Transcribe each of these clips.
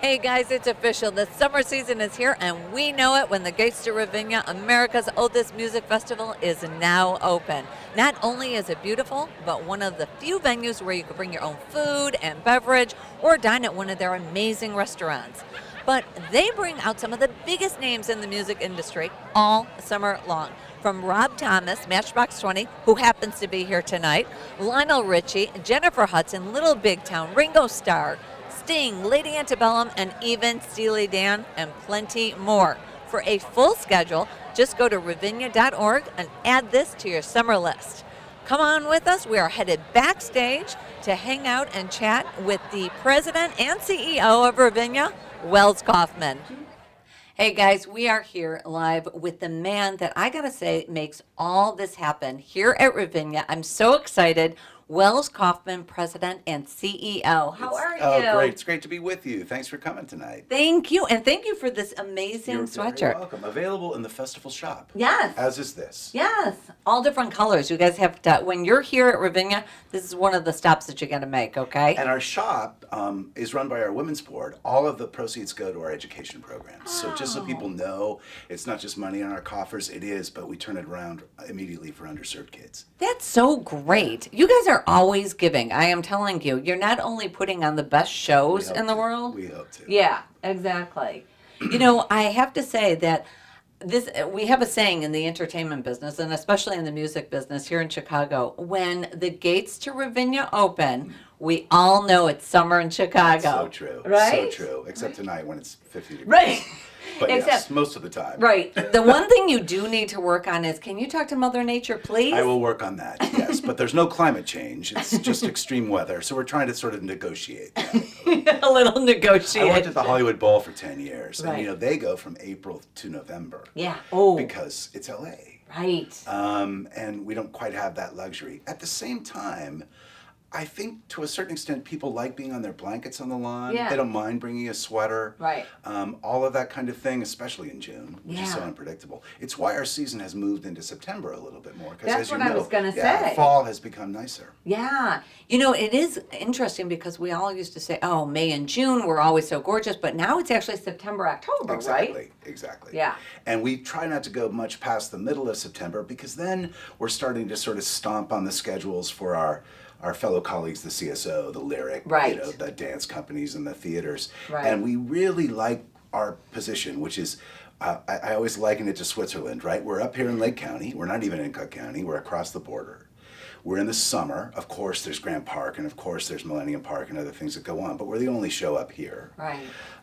Hey guys, it's official. The summer season is here, and we know it when the Gates to Ravinia, America's oldest music festival, is now open. Not only is it beautiful, but one of the few venues where you can bring your own food and beverage or dine at one of their amazing restaurants. But they bring out some of the biggest names in the music industry all summer long. From Rob Thomas, Matchbox 20, who happens to be here tonight, Lionel Richie, Jennifer Hudson, Little Big Town, Ringo Starr, Sting, Lady Antebellum, and even Steely Dan, and plenty more. For a full schedule, just go to ravinia.org and add this to your summer list. Come on with us. We are headed backstage to hang out and chat with the president and CEO of Ravinia, Welz Kauffman. Hey guys, we are here live with the man that I gotta say makes all this happen here at Ravinia. I'm so excited. Welz Kauffman, President and CEO. How are you? Oh, great. It's great to be with you. Thanks for coming tonight. Thank you, and thank you for this amazing You're sweatshirt. very welcome. Available in the festival shop. Yes. As is this. Yes, all different colors. You guys have to, when you're here at Ravinia, this is one of the stops that you got to make, okay? And our shop is run by our women's board. All of the proceeds go to our education programs. So just so people know, it's not just money in our coffers. It is, but we turn it around immediately for underserved kids. That's so great. You guys are always giving. I am telling you, you're not only putting on the best shows in the world. We hope to. Yeah, exactly. You know, I have to say that we have a saying in the entertainment business, and especially in the music business here in Chicago, when the gates to Ravinia open, we all know it's summer in Chicago. So true. Right? So true. Except tonight when it's 50 degrees. Right. But yes, Except- most of the time. Right. The one thing you do need to work on is, can you talk to Mother Nature, please? I will work on that, yes. But there's no climate change. It's just extreme weather. So we're trying to sort of negotiate that. A little I negotiate. worked at the Hollywood Bowl for 10 years. Right. And, they go from April to November. Yeah. Oh. Because it's LA. Right. And we don't quite have that luxury. At the same time, I think to a certain extent people like being on their blankets on the lawn. Yeah. They don't mind bringing a sweater. Right. All of that kind of thing, especially in June, which is so Yeah. unpredictable. It's why our season has moved into September a little bit more. 'Cause That's as you what I know, was gonna yeah, say. fall has become nicer. Yeah. You know, it is interesting because we all used to say, oh, May and June were always so gorgeous, but now it's actually September, October, Exactly, right? exactly. Yeah. And we try not to go much past the middle of September because then we're starting to sort of stomp on the schedules for our fellow colleagues, the CSO, the Lyric, Right. the dance companies and the theaters. Right. And we really like our position, which is, I always liken it to Switzerland, right? We're up here in Lake County. We're not even in Cook County. We're across the border. We're in the summer. Of course, there's Grant Park, and of course, there's Millennium Park and other things that go on, but we're the only show up here. Right.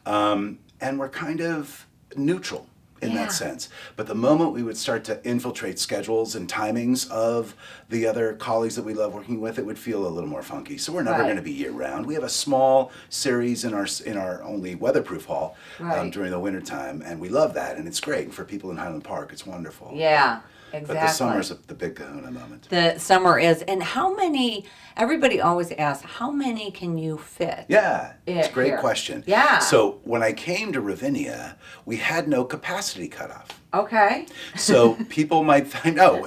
And we're kind of neutral in Yeah. that sense. But the moment we would start to infiltrate schedules and timings of the other colleagues that we love working with, it would feel a little more funky. So we're never Right. going to be year round. We have a small series in our only weatherproof hall Right. during the wintertime, and we love that, and it's great. And for people in Highland Park, it's wonderful. Yeah, exactly. But the summer's the big kahuna moment. The summer is. And how many, everybody always asks, how many can you fit? Yeah, it's a great here. question. Yeah. So when I came to Ravinia, we had no capacity cutoff. Okay. So people might think, no,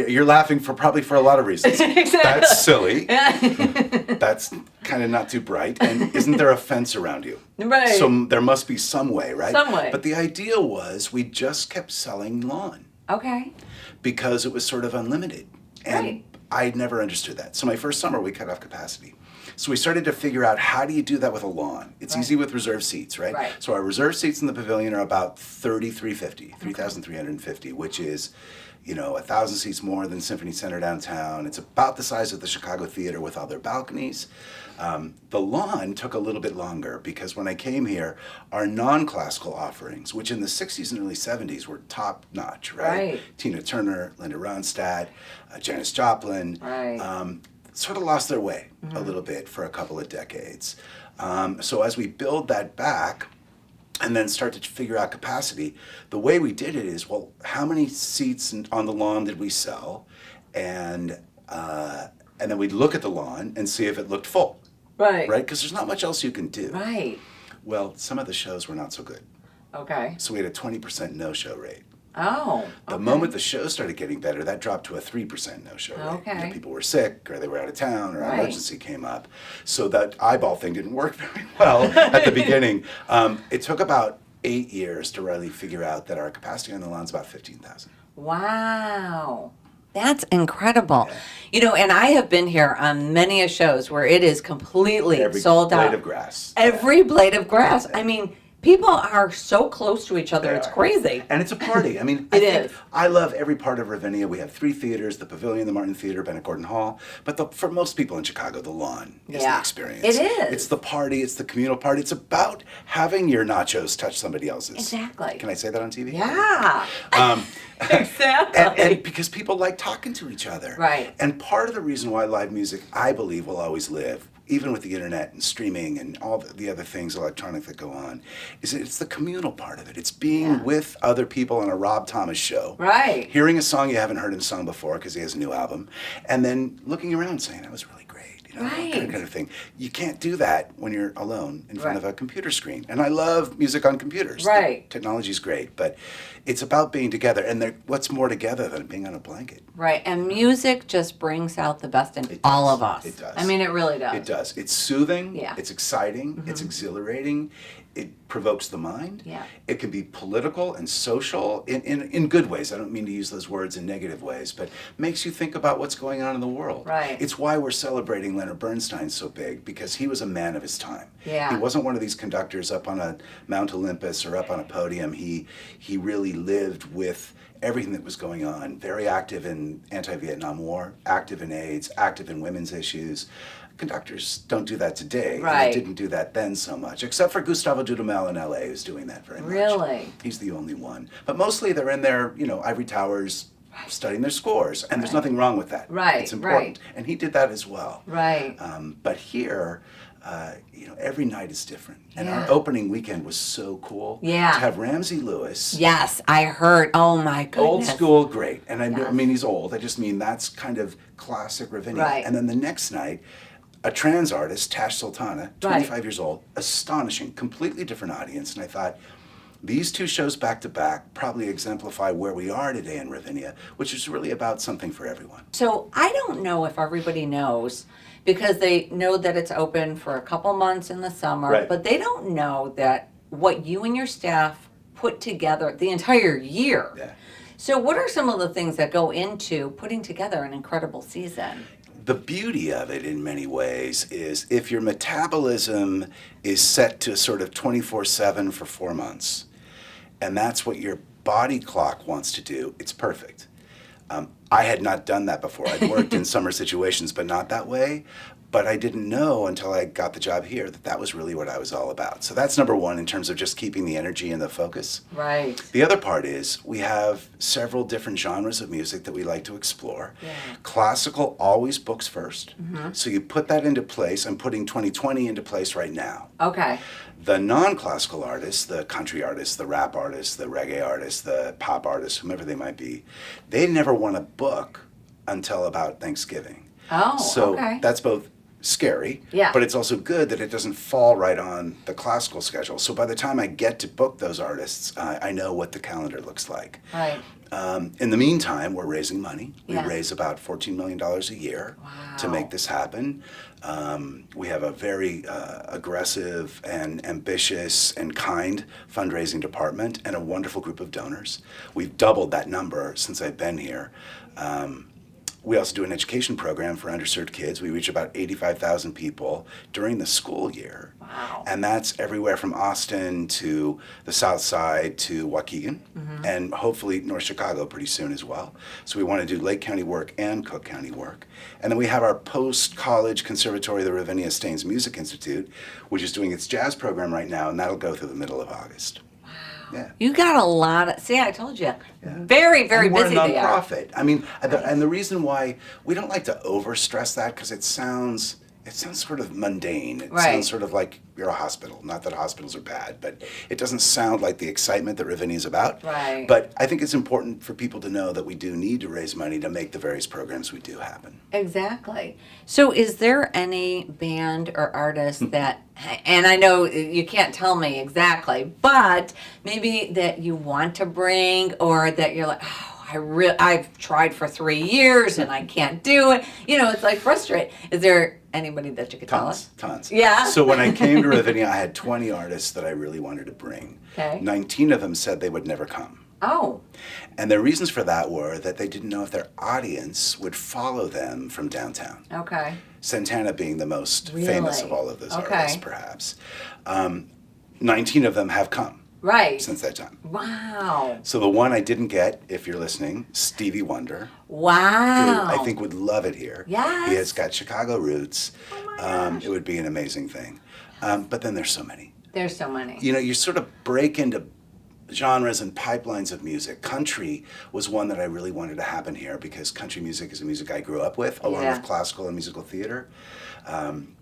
you're laughing probably for a lot of reasons. Exactly. That's silly. That's kind of not too bright. And isn't there a fence around you? Right. So there must be some way, right? Some way. But the idea was we just kept selling lawn Okay. because it was sort of unlimited. And Right. I never understood that. So my first summer, we cut off capacity. So we started to figure out, how do you do that with a lawn? It's Right. easy with reserved seats, right? Right. So our reserved seats in the pavilion are about 3,350, which is, 1,000 seats more than Symphony Center downtown. It's about the size of the Chicago Theater with all their balconies. The lawn took a little bit longer because when I came here, our non-classical offerings, which in the 60s and early 70s were top notch, right? Right. Tina Turner, Linda Ronstadt, Janis Joplin, Right. sort of lost their way a little bit for a couple of decades. So as we build that back and then start to figure out capacity, the way we did it is, well, how many seats on the lawn did we sell? And then we'd look at the lawn and see if it looked full, Right. right? Because there's not much else you can do. Right. Well, some of the shows were not so good. Okay. So we had a 20% no-show rate. Oh, The okay. moment the show started getting better, that dropped to a 3% no-show rate. Okay. People were sick, or they were out of town, or an Right. emergency came up. So that eyeball thing didn't work very well at the beginning. It took about 8 years to really figure out that our capacity on the lawn is about 15,000. Wow. That's incredible. Yeah. And I have been here on many a shows where it is completely Every sold blade out. of grass. Every blade of grass. I mean, people are so close to each other. They It's are. crazy. And it's a party. I mean, It is. I love every part of Ravinia. We have 3 theaters, the Pavilion, the Martin Theater, Bennett Gordon Hall. But for most people in Chicago, the lawn is the Yeah. experience. It is. It's the party. It's the communal party. It's about having your nachos touch somebody else's. Exactly. Can I say that on TV? Yeah. Um, Exactly. and because people like talking to each other. Right. And part of the reason why live music, I believe, will always live, even with the internet and streaming and all the other things electronic that go on, is that it's the communal part of it. It's being with other people on a Rob Thomas show. Right. Hearing a song you haven't heard him sung before because he has a new album, and then looking around saying, that was really great. Right. Kind of thing. You can't do that when you're alone in front Right. of a computer screen. And I love music on computers. Right. The technology's great, but it's about being together. And what's more together than being on a blanket? Right. And music just brings out the best in It all does. of us. It does. I mean, it really does. It does. It's soothing. Yeah. It's exciting. It's exhilarating. It provokes the mind. Yeah. It can be political and social in good ways. I don't mean to use those words in negative ways, but makes you think about what's going on in the world. Right. It's why we're celebrating Leonard Bernstein so big, because he was a man of his time. Yeah. He wasn't one of these conductors up on a Mount Olympus or up on a podium. He really lived with everything that was going on, very active in anti-Vietnam War, active in AIDS, active in women's issues. Conductors don't do that today. Right. And they didn't do that then so much, except for Gustavo Dudamel in LA, who's doing that very much. Really? He's the only one. But mostly they're in their, ivory towers studying their scores, and there's nothing wrong with that. Right, It's important. right. And he did that as well. Right. But here, every night is different. And Yeah. our opening weekend was so cool. Yeah. To have Ramsey Lewis. Yes, I heard. Oh my goodness. Old school, great. And I Yes. mean, he's old. I just mean that's kind of classic Ravinia. Right. And then the next night, a trans artist, Tash Sultana, 25 Right. years old, astonishing, completely different audience. And I thought, these 2 shows back to back probably exemplify where we are today in Ravinia, which is really about something for everyone. So I don't know if everybody knows, because they know that it's open for a couple months in the summer, Right. but they don't know that what you and your staff put together the entire year. Yeah. So what are some of the things that go into putting together an incredible season? The beauty of it in many ways is if your metabolism is set to sort of 24/7 for 4 months, and that's what your body clock wants to do, it's perfect. I had not done that before. I'd worked in summer situations, but not that way. But I didn't know until I got the job here that was really what I was all about. So that's number one in terms of just keeping the energy and the focus. Right. The other part is we have several different genres of music that we like to explore. Yeah. Classical always books first. So you put that into place. I'm putting 2020 into place right now. Okay. The non-classical artists, the country artists, the rap artists, the reggae artists, the pop artists, whomever they might be, they never want to book until about Thanksgiving. Oh, So okay. that's both scary, Yeah. but it's also good that it doesn't fall right on the classical schedule. So by the time I get to book those artists, I know what the calendar looks like. Right. In the meantime, we're raising money. We Yeah. raise about $14 million a year to Wow. make this happen. We have a very aggressive and ambitious and kind fundraising department and a wonderful group of donors. We've doubled that number since I've been here. We also do an education program for underserved kids. We reach about 85,000 people during the school year. Wow. And that's everywhere from Austin to the South Side to Waukegan, and hopefully North Chicago pretty soon as well. So we want to do Lake County work and Cook County work. And then we have our post-college conservatory, the Ravinia Staines Music Institute, which is doing its jazz program right now, and that'll go through the middle of August. Yeah. You got a lot of, see, I told you, very, very And we're busy a they are. nonprofit. I mean, and the reason why we don't like to overstress that, because it sounds it sounds sort of mundane. It Right. sounds sort of like you're a hospital. Not that hospitals are bad, but it doesn't sound like the excitement that Ravinia is about. Right. But I think it's important for people to know that we do need to raise money to make the various programs we do happen. Exactly. So is there any band or artist that, and I know you can't tell me exactly, but maybe that you want to bring, or that you're like, oh, I've tried for 3 years and I can't do it. You know, it's like frustrating. Is there anybody that you could tell us? Tons. Yeah. So when I came to Ravinia, I had 20 artists that I really wanted to bring. Okay. 19 of them said they would never come. Oh, And their reasons for that were that they didn't know if their audience would follow them from downtown. okay. Santana being the most Really? famous of all of those Okay. artists, perhaps. 19 of them have come Right. since that time. Wow. So the one I didn't get, if you're listening, Stevie Wonder, who Wow. I think would love it here. Yes. He has got Chicago roots. Oh my gosh. It would be an amazing thing. But then there's so many. There's so many. You know, you sort of break into genres and pipelines of music. Country was one that I really wanted to happen here because country music is a music I grew up with, along Yeah. with classical and musical theater.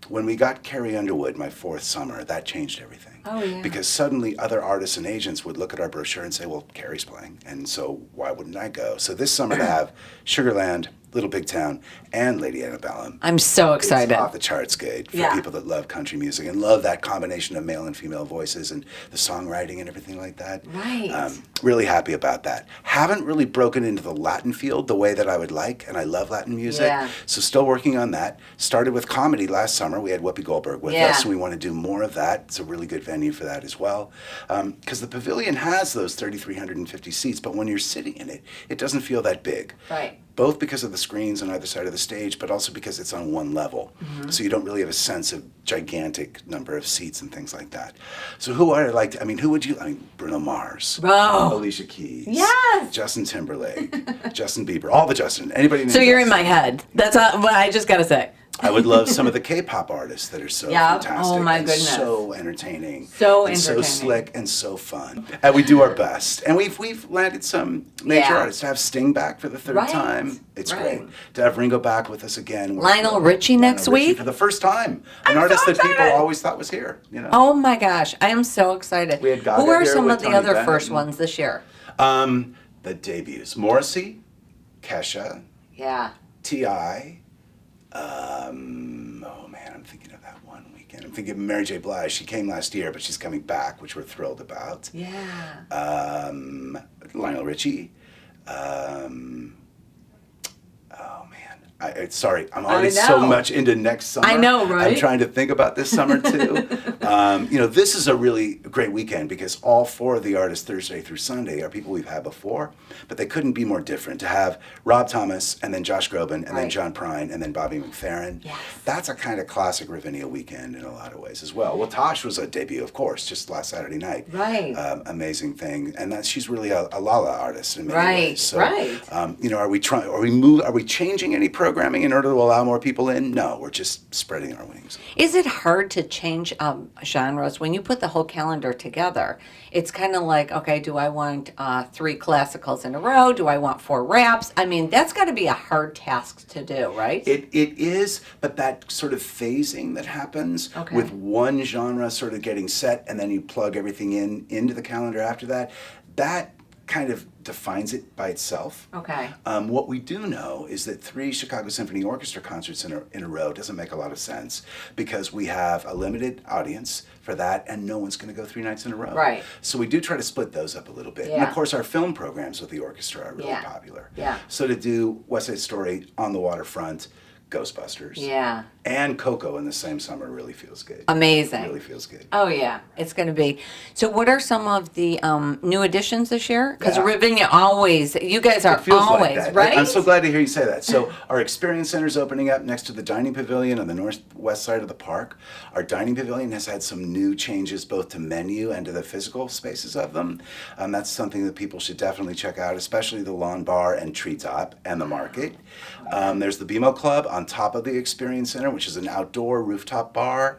When we got Carrie Underwood my 4th summer, that changed everything. Oh, yeah. Because suddenly other artists and agents would look at our brochure and say, well, Carrie's playing, and so why wouldn't I go? So this summer to have Sugarland, Little Big Town, and Lady Antebellum. I'm so excited. It's off the charts good for Yeah. people that love country music and love that combination of male and female voices and the songwriting and everything like that. Right. Really happy about that. Haven't really broken into the Latin field the way that I would like, and I love Latin music. Yeah. So still working on that. Started with comedy last summer. We had Whoopi Goldberg with Yeah. us, and we want to do more of that. It's a really good venue for that as well. Because the pavilion has those 3,350 seats, but when you're sitting in it, it doesn't feel that big. Right. Both because of the screens on either side of the stage, but also because it's on one level. Mm-hmm. So you don't really have a sense of gigantic number of seats and things like that. So who would I like to, who would you, Bruno Mars, Oh. Alicia Keys, Yes. Justin Timberlake, Justin Bieber, all the Justin, anybody named So you're in Justin. my head. That's what I just got to say. I would love some of the K-pop artists that are so Yeah. fantastic Oh, my and goodness. so entertaining, So and entertaining. so slick and so fun. And we do our best. And we've landed some major Yeah. artists. To have Sting back for the 3rd Right. time, it's Right. great. To have Ringo back with us again. Lionel Richie next week? for the first time. An I'm artist so that people excited. always thought was here. You know. Oh my gosh, I am so excited. We had Gaga Who are here some with of the Tony other Bennett first and- ones this year? The debuts: Morrissey, Kesha, Yeah. T.I. Oh man, I'm thinking of that one weekend. I'm thinking of Mary J. Blige. She came last year, but she's coming back, which we're thrilled about. Yeah. Lionel Richie. Oh man, sorry, I'm already so know. much into next summer. I know, right? I'm trying to think about this summer too. This is a really great weekend because all 4 of the artists Thursday through Sunday are people we've had before, but they couldn't be more different. To have Rob Thomas and then Josh Groban and then Right. John Prine and then Bobby McFerrin. Yes. That's a kind of classic Ravinia weekend in a lot of ways as well. Well, Tosh was a debut, of course, just last Saturday night. Right. Amazing thing, and that she's really a Lala artist in many Right, ways. So, right. Are we changing any programming in order to allow more people in? No, we're just spreading our wings. Is it hard to change genres when you put the whole calendar together? It's kind of like, okay, do I want 3 classicals in a row? Do I want 4 raps? I mean, that's got to be a hard task to do, right? It is, but that sort of phasing that happens Okay. with one genre sort of getting set and then you plug everything into the calendar after that, that kind of defines it by itself. Okay. What we do know is that 3 Chicago Symphony Orchestra concerts in a row doesn't make a lot of sense because we have a limited audience for that and no one's going to go 3 nights in a row. Right. So we do try to split those up a little bit. And Yeah. of course our film programs with the orchestra are really Yeah. popular. Yeah. So to do West Side Story, On the Waterfront, Ghostbusters, Yeah. and Coco in the same summer really feels good. Amazing. Really feels good. Oh yeah, it's going to be. So, what are some of the new additions this year? Because Yeah. Ravinia always, you guys are It feels always like that. right. I'm so glad to hear you say that. So our experience center is opening up next to the dining pavilion on the northwest side of the park. Our dining pavilion has had some new changes both to menu and to the physical spaces of them. That's something that people should definitely check out, especially the Lawn Bar and Treetop and the market. There's the BMO Club on top of the experience center, which is an outdoor rooftop bar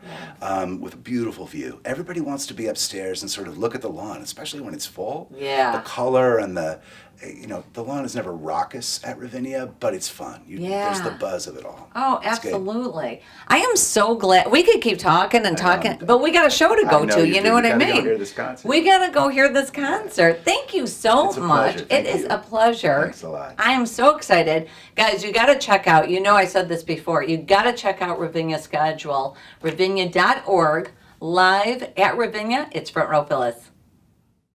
with a beautiful view. Everybody wants to be upstairs and sort of look at the lawn, especially when it's full. Yeah. The color and the the lawn is never raucous at Ravinia, but it's fun. Yeah. There's the buzz of it all. Oh, It's good. absolutely. I am so glad. We could keep talking and talking, but we got a show to go I know to. you You do. know what We I gotta go mean? hear this concert. We got to go hear this concert. Thank you so It's a much. pleasure. It Thank is you. a pleasure. Thanks a lot. I am so excited. Guys, you got to check out, I said this before, you got to check out Ravinia's schedule, ravinia.org, live at Ravinia. It's Front Row Phyllis.